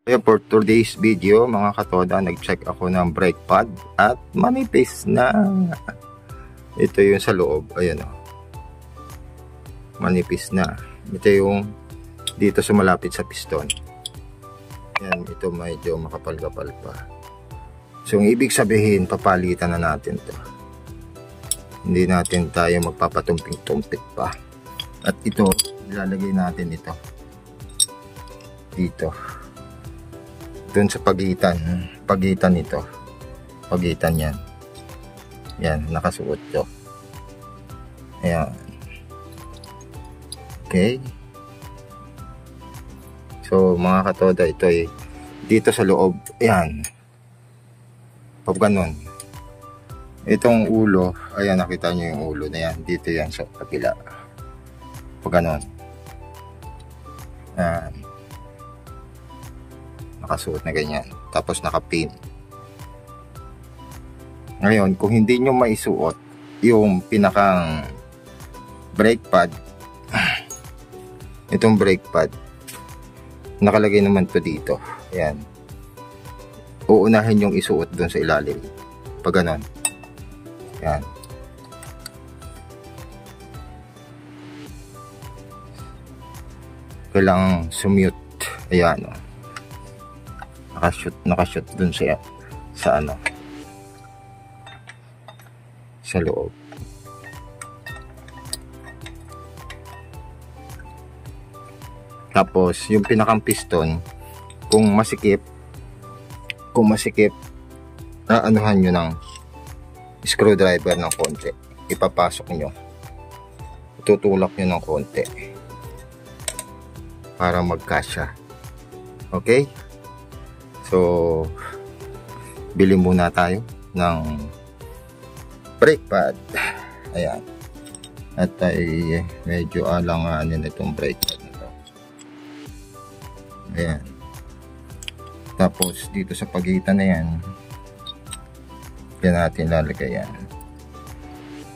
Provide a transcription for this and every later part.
Kaya for today's video mga katoda, nag-check ako ng brake pad at manipis na. Ito yung sa loob, ayan o. Manipis na. Ito yung dito sa malapit sa piston. Yan, ito medyo makapal-kapal pa. So ang ibig sabihin, papalitan na natin to. Hindi natin tayo magpapatumping-tumpik pa. At ito, ilalagay natin ito dito. Doon sa pagitan nito, pagitan yan, nakasuot to. Ayan, okay. So mga katoda, ito ay dito sa loob, ayan, pag ganun, itong ulo, ayan, nakita nyo yung ulo na yan, dito yan sa kapila, pag ganun, ayan, nakasuot na ganyan, tapos nakapin. Ngayon, kung hindi nyo maisuot yung pinakang brake pad, itong brake pad, nakalagay naman to dito, ayan, uunahin yung isuot dun sa ilalim, pag ganon, ayan. Kailangang sumute, ayan o. Nakashoot dun sa ano, sa loob. Tapos yung pinakang piston, kung masikip, aanuhan nyo ng screwdriver ng konti, ipapasok nyo, tutulak nyo ng konti para magkasya. Okay, so bili muna tayo ng brake pad. Ayan, at ay medyo alanganin itong brake pad na to. Ayan, tapos dito sa pagitan na yan, yan natin lalagay yan.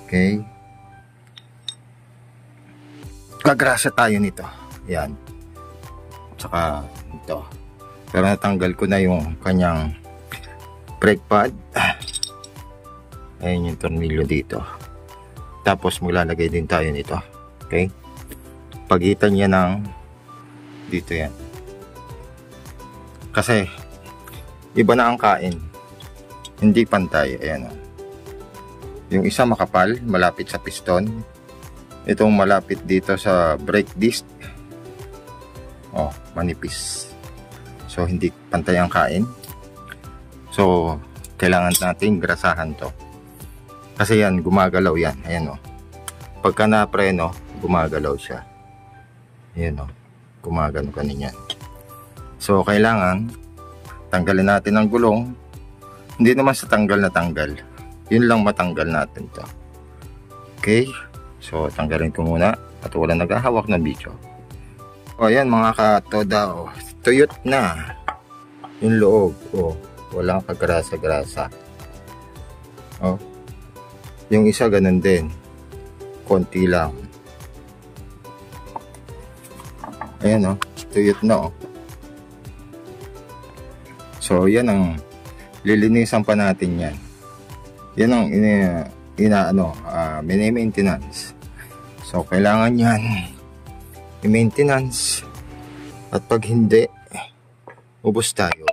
Okay, gagrasa tayo nito, yan, tsaka ito. Pero natanggal ko na yung kanyang brake pad. Ayan yung tornilyo dito. Tapos maglalagay din tayo nito. Okay, pagitan niya ng dito yan, kasi iba na ang kain, hindi pantay. Ayan o, yung isa makapal malapit sa piston, itong malapit dito sa brake disc, oh, manipis. So hindi pantay ang kain. So kailangan natin grasahan to, kasi yan gumagalaw yan. Ayan o, pagka na preno gumagalaw siya. Ayan o, gumagano kanina. So kailangan tanggalin natin ang gulong. Hindi naman sa tanggal na tanggal, yun lang matanggal natin to. Okay, so tanggalin ko muna at wala naghahawak ng video. O ayan mga katoda, o, tuyot na yung loob, o, walang kagrasa-grasa. O, yung isa ganun din, konti lang. Ayan o, tuyot na o. So yan ang lilinisan pa natin yan. Yan ang mini-maintenance. So kailangan yan i-maintenance, at pag hindi, ubos tayo.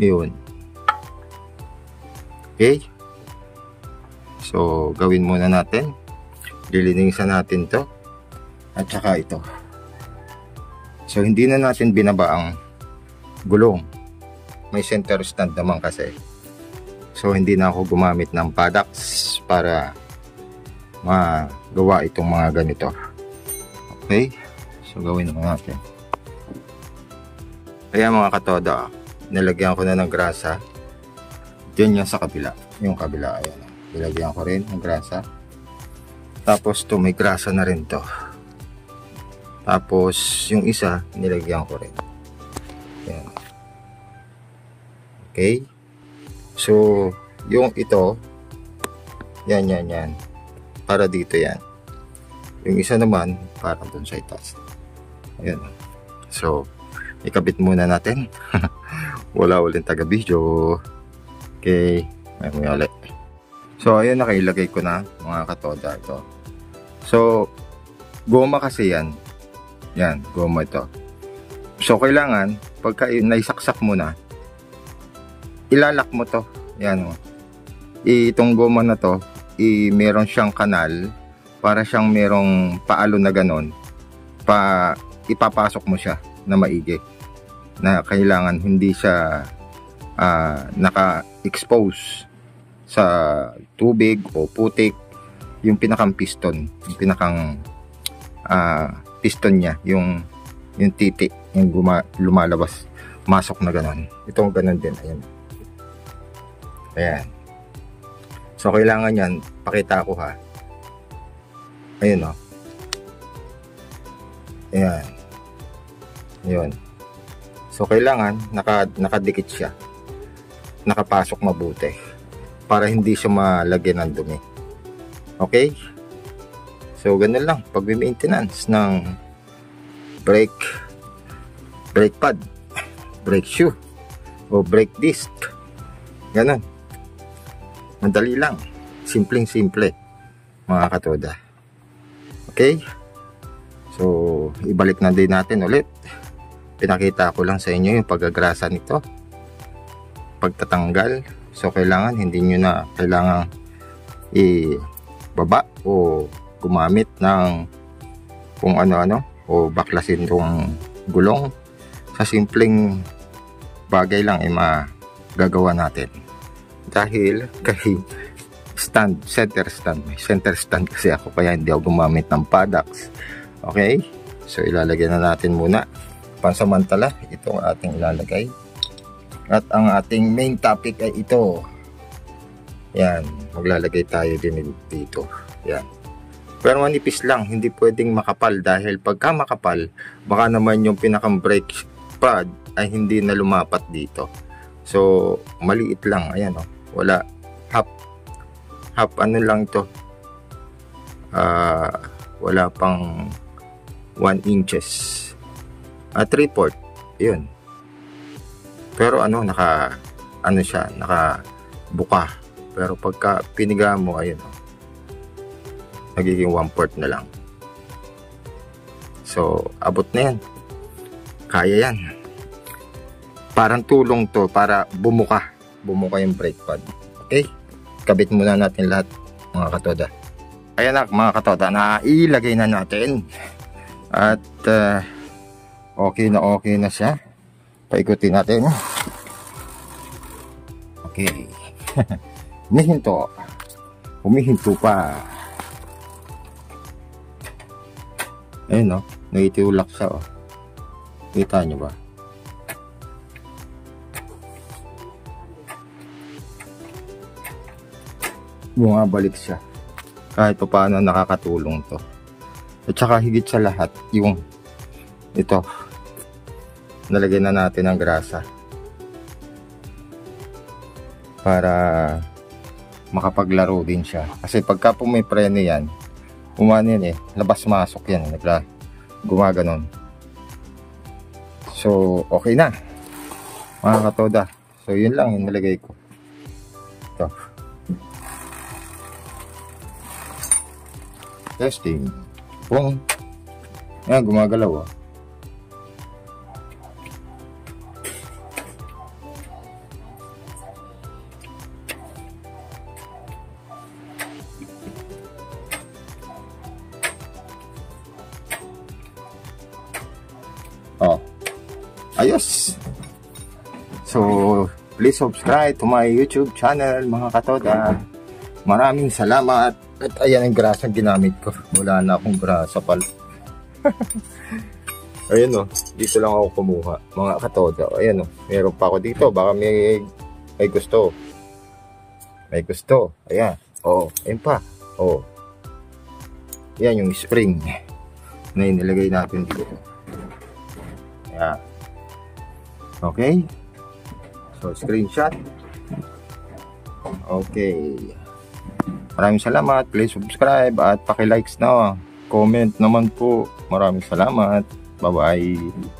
Yun. Okay, so gawin muna natin, lilinisan natin to, at saka ito. So hindi na natin binaba ang gulong, may center stand naman kasi. So hindi na ako gumamit ng paddocks para magawa itong mga ganito. Okay, so gawin naman natin. Kaya mga katoda, nilagyan ko na ng grasa. Diyan yan sa kabila, yung kabila, ayan, nilagyan ko rin ng grasa. Tapos to, may grasa na rin to. Tapos yung isa nilagyan ko rin. Ayan. Okay, so yung ito, yan, para dito yan. Yung isa naman para dun sa itaas. Ayan. So ikabit muna natin. Wala ulit taga video. Okay, may ulit. So ayun, nakailagay ko na mga katoda ito. So goma kasi yan, goma ito. So kailangan pagka naisaksak mo na, ilalak mo to. Yan, itong goma na to, meron siyang kanal, para siyang merong paalo na ganon, ipapasok mo siya na maigi, na kailangan hindi siya naka-expose sa tubig o putik. Yung pinakang piston, yung pinakang piston niya, yung titi, yung lumalabas, masok na ganon. Itong ganon din, ayan. So kailangan yan, pakita ko ha. Ayun o. Ayan. Yun. So kailangan nakadikit siya. Nakapasok mabuti. Para hindi siya malagyan ng dumi. Okay? So ganun lang. Pag-maintenance ng brake pad, brake shoe, o brake disc. Ganun. Madali lang. Simpleng-simple, mga katoda. Okay? So, ibalik na din natin ulit. Pinakita ko lang sa inyo yung paggagrasa nito. Pagtatanggal. So, kailangan, hindi nyo na kailangan ibaba o gumamit ng kung ano-ano o baklasin itong gulong. Sa simpleng bagay lang ay magagawa natin. Dahil kay center stand kasi ako, kaya hindi ako gumamit ng paddocks. Okay, so ilalagay na natin muna pansamantala itong ating ilalagay, at ang ating main topic ay ito. Yan, maglalagay tayo din dito. Yan, pero manipis lang, hindi pwedeng makapal, dahil pagka makapal baka naman yung pinakang brake pad ay hindi na lumapat dito. So maliit lang, ayan o, wala, half ano lang to, wala pang 1 inches, 3/4, yun. Pero ano, siya, nakabuka. Pero pagka piniga mo, ayun, nagiging 1/4 na lang. So abot na yan, kaya yan. Parang tulong to para bumuka yung brake pad. Okay, kabit muna natin lahat, mga katoda. Ayan na mga katoda, na ilagay na natin. At okay na siya. Paikutin natin. Okay. Humihinto pa. Ayun o, naitulak siya o. Kita nyo ba? Bumabalik siya. Kahit pa paano nakakatulong to. At saka higit sa lahat, yung ito, nalagyan na natin ng grasa para makapaglaro din siya. Kasi pagka po may preno yan, umano yan labas-masok yan, gumaganon. So okay na, mga katoda. So yun lang yung nalagay ko. Ito, testing. Boom. Yan, gumagalaw ah. Oh, ayos. So please subscribe to my YouTube channel, mga katoda. Maraming salamat. At ayan ang grasang ginamit ko. Wala na akong grasa pala. Ayun o, dito lang ako kumuha, mga katoda. Ayan o, meron pa ako dito. Baka may gusto. May gusto. Ayan. Oo, ayun pa. Oo. Ayan yung spring na inilagay natin dito. Ayan. Okay. So, screenshot. Okay. Maraming salamat. Please subscribe at paki-likes na. Comment naman po. Maraming salamat. Bye-bye.